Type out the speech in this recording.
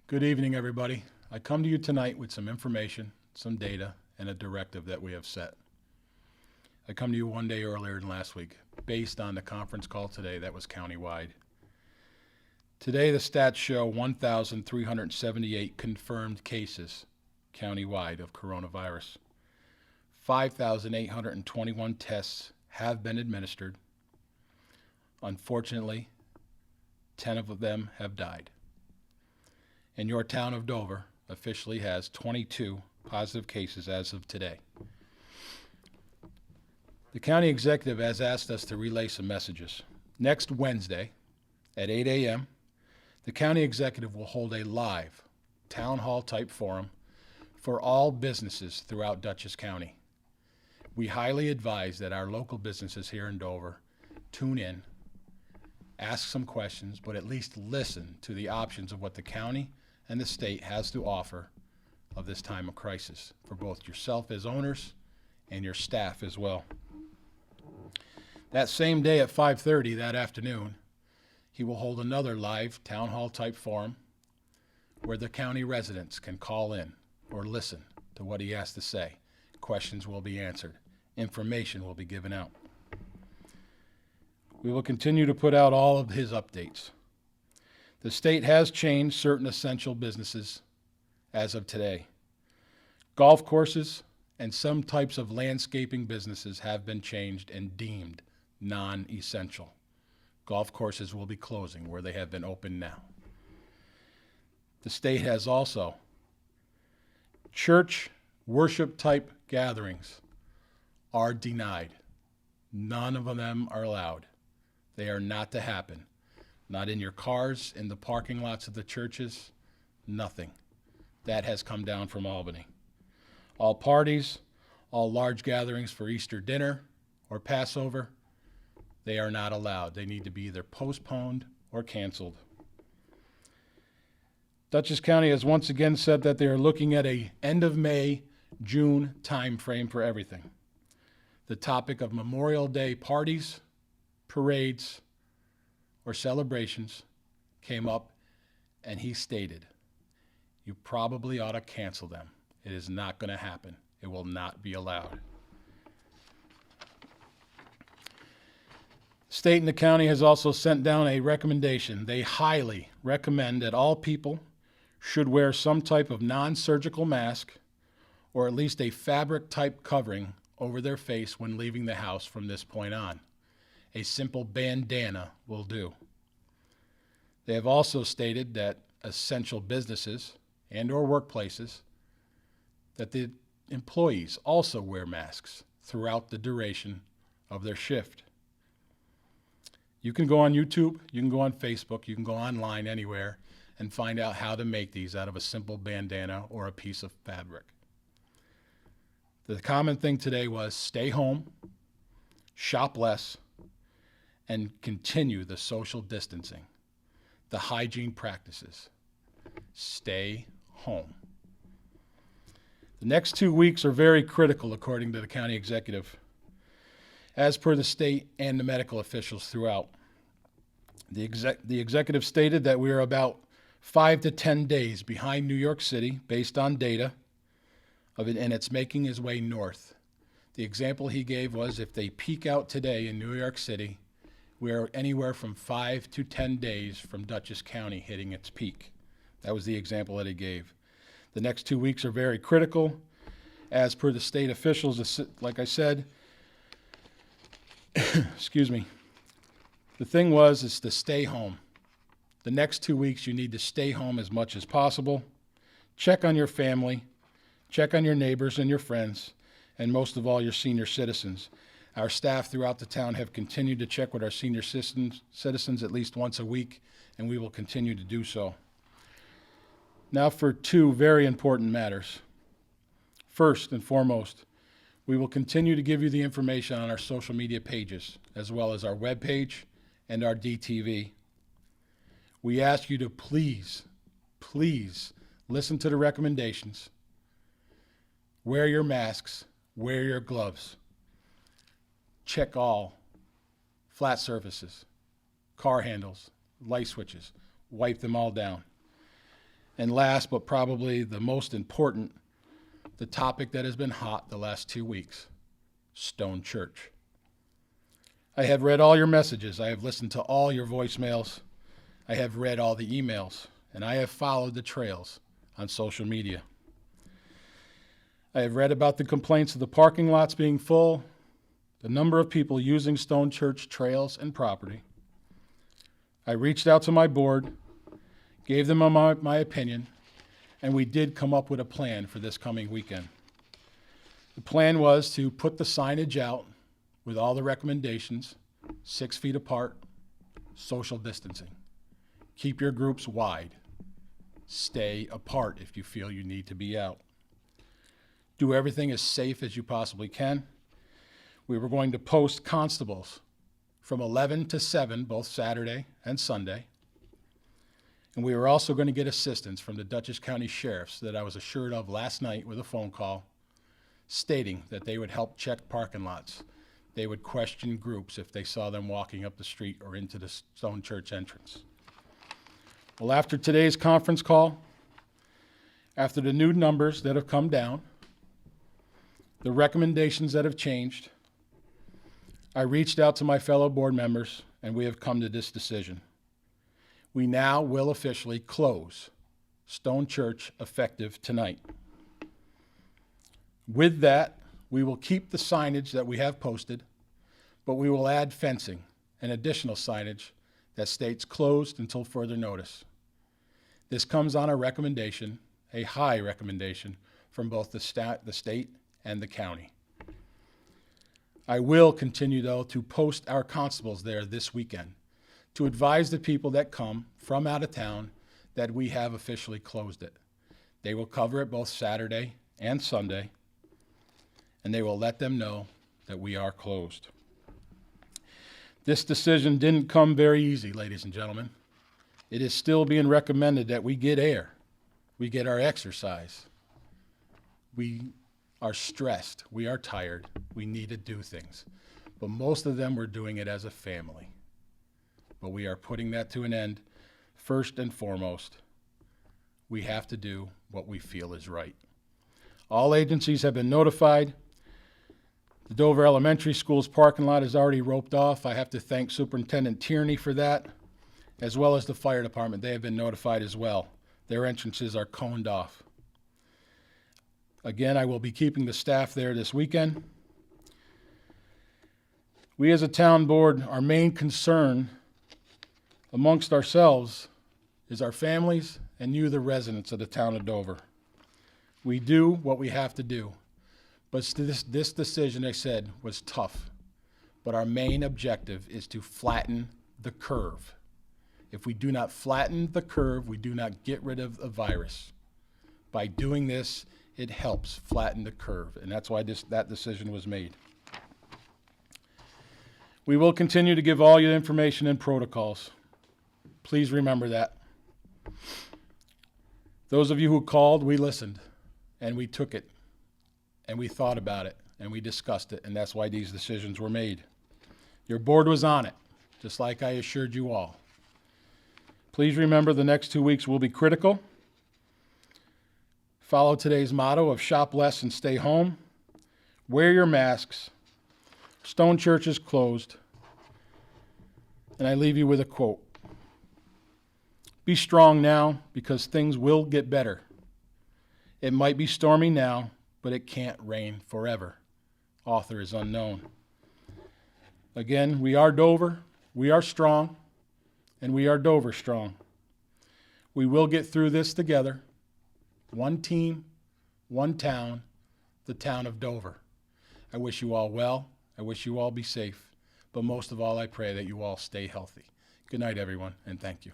Good evening, everybody. I come to you tonight with some information, some data, and a directive that we have set. I come to you one day earlier than last week, based on the conference call today that was countywide. Today, the stats show 1,378 confirmed cases countywide of coronavirus. 5,821 tests have been administered. Unfortunately, 10 of them have died. And your town of Dover officially has 22 positive cases as of today. The county executive has asked us to relay some messages. Next Wednesday at 8 a.m., the county executive will hold a live town hall type forum for all businesses throughout Dutchess County. We highly advise that our local businesses here in Dover tune in, ask some questions, but at least listen to the options of what the county and the state has to offer of this time of crisis for both yourself as owners and your staff as well. That same day at 5:30 that afternoon, he will hold another live town hall type forum where the county residents can call in or listen to what he has to say. Questions will be answered. Information will be given out. We will continue to put out all of his updates. The state has changed certain essential businesses as of today. Golf courses and some types of landscaping businesses have been changed and deemed non-essential. Golf courses will be closing where they have been open now. The state has also church worship type gatherings are denied. None of them are allowed. They are not to happen. Not in your cars, in the parking lots of the churches, nothing. That has come down from Albany. All parties, all large gatherings for Easter dinner or Passover, they are not allowed. They need to be either postponed or canceled. Dutchess County has once again said that they are looking at a end of May, June time frame for everything. The topic of Memorial Day parties, parades, or celebrations came up, and he stated, you probably ought to cancel them. It is not going to happen. It will not be allowed. State and the county has also sent down a recommendation. They highly recommend that all people should wear some type of non-surgical mask or at least a fabric type covering over their face when leaving the house from this point on. A simple bandana will do. They have also stated that essential businesses and or workplaces, that the employees also wear masks throughout the duration of their shift. You can go on YouTube, you can go on Facebook, you can go online anywhere and find out how to make these out of a simple bandana or a piece of fabric. The common thing today was stay home, shop less, and continue the social distancing, the hygiene practices. Stay home. The next 2 weeks are very critical, according to the county executive, as per the state and the medical officials throughout. The executive stated that we are about 5 to 10 days behind New York City based on data of it, and it's making its way north. The example he gave was if they peak out today in New York City, we are anywhere from 5 to 10 days from Dutchess County hitting its peak. That was the example that he gave. The next 2 weeks are very critical. As per the state officials, like I said, excuse me, the thing is to stay home. The next 2 weeks, you need to stay home as much as possible. Check on your family, check on your neighbors and your friends, and most of all, your senior citizens. Our staff throughout the town have continued to check with our senior citizens at least once a week, and we will continue to do so. Now for two very important matters. First and foremost, we will continue to give you the information on our social media pages, as well as our webpage and our DTV. We ask you to please listen to the recommendations. Wear your masks, wear your gloves. Check all flat surfaces, car handles, light switches, wipe them all down. And last, but probably the most important, the topic that has been hot the last 2 weeks, Stone Church. I have read all your messages. I have listened to all your voicemails. I have read all the emails, and I have followed the trails on social media. I have read about the complaints of the parking lots being full, the number of people using Stone Church trails and property. I reached out to my board, gave them my opinion, and we did come up with a plan for this coming weekend. The plan was to put the signage out with all the recommendations, 6 feet apart, social distancing. Keep your groups wide. Stay apart if you feel you need to be out. Do everything as safe as you possibly can. We were going to post constables from 11 to 7, both Saturday and Sunday. And we were also going to get assistance from the Dutchess County Sheriffs that I was assured of last night with a phone call, stating that they would help check parking lots. They would question groups if they saw them walking up the street or into the Stone Church entrance. Well, after today's conference call, after the new numbers that have come down, the recommendations that have changed, I reached out to my fellow board members, and we have come to this decision. We now will officially close Stone Church effective tonight. With that, we will keep the signage that we have posted, but we will add fencing and additional signage that states closed until further notice. This comes on a recommendation, a high recommendation, from both the state and the county. I will continue, though, to post our constables there this weekend to advise the people that come from out of town that we have officially closed it. They will cover it both Saturday and Sunday, and they will let them know that we are closed. This decision didn't come very easy, ladies and gentlemen. It is still being recommended that we get air, we get our exercise. We are stressed, we are tired, we need to do things. But most of them we're doing it as a family. But we are putting that to an end. First and foremost, we have to do what we feel is right. All agencies have been notified. The Dover Elementary School's parking lot is already roped off. I have to thank Superintendent Tierney for that, as well as the fire department. They have been notified as well. Their entrances are coned off. Again, I will be keeping the staff there this weekend. We as a town board, our main concern amongst ourselves is our families and you, the residents of the town of Dover. We do what we have to do. But this decision, I said, was tough. But our main objective is to flatten the curve. If we do not flatten the curve, we do not get rid of the virus. By doing this, it helps flatten the curve, and that's why that decision was made. We will continue to give all you information and protocols. Please remember that. Those of you who called, we listened, and we took it, and we thought about it, and we discussed it, and that's why these decisions were made. Your board was on it, just like I assured you all. Please remember the next 2 weeks will be critical. Follow today's motto of shop less and stay home. Wear your masks. Stone Church is closed. And I leave you with a quote. Be strong now because things will get better. It might be stormy now, but it can't rain forever. Author is unknown. Again, we are Dover, we are strong, and we are Dover strong. We will get through this together. One team, one town, the town of Dover. I wish you all well. I wish you all be safe. But most of all, I pray that you all stay healthy. Good night, everyone, and thank you.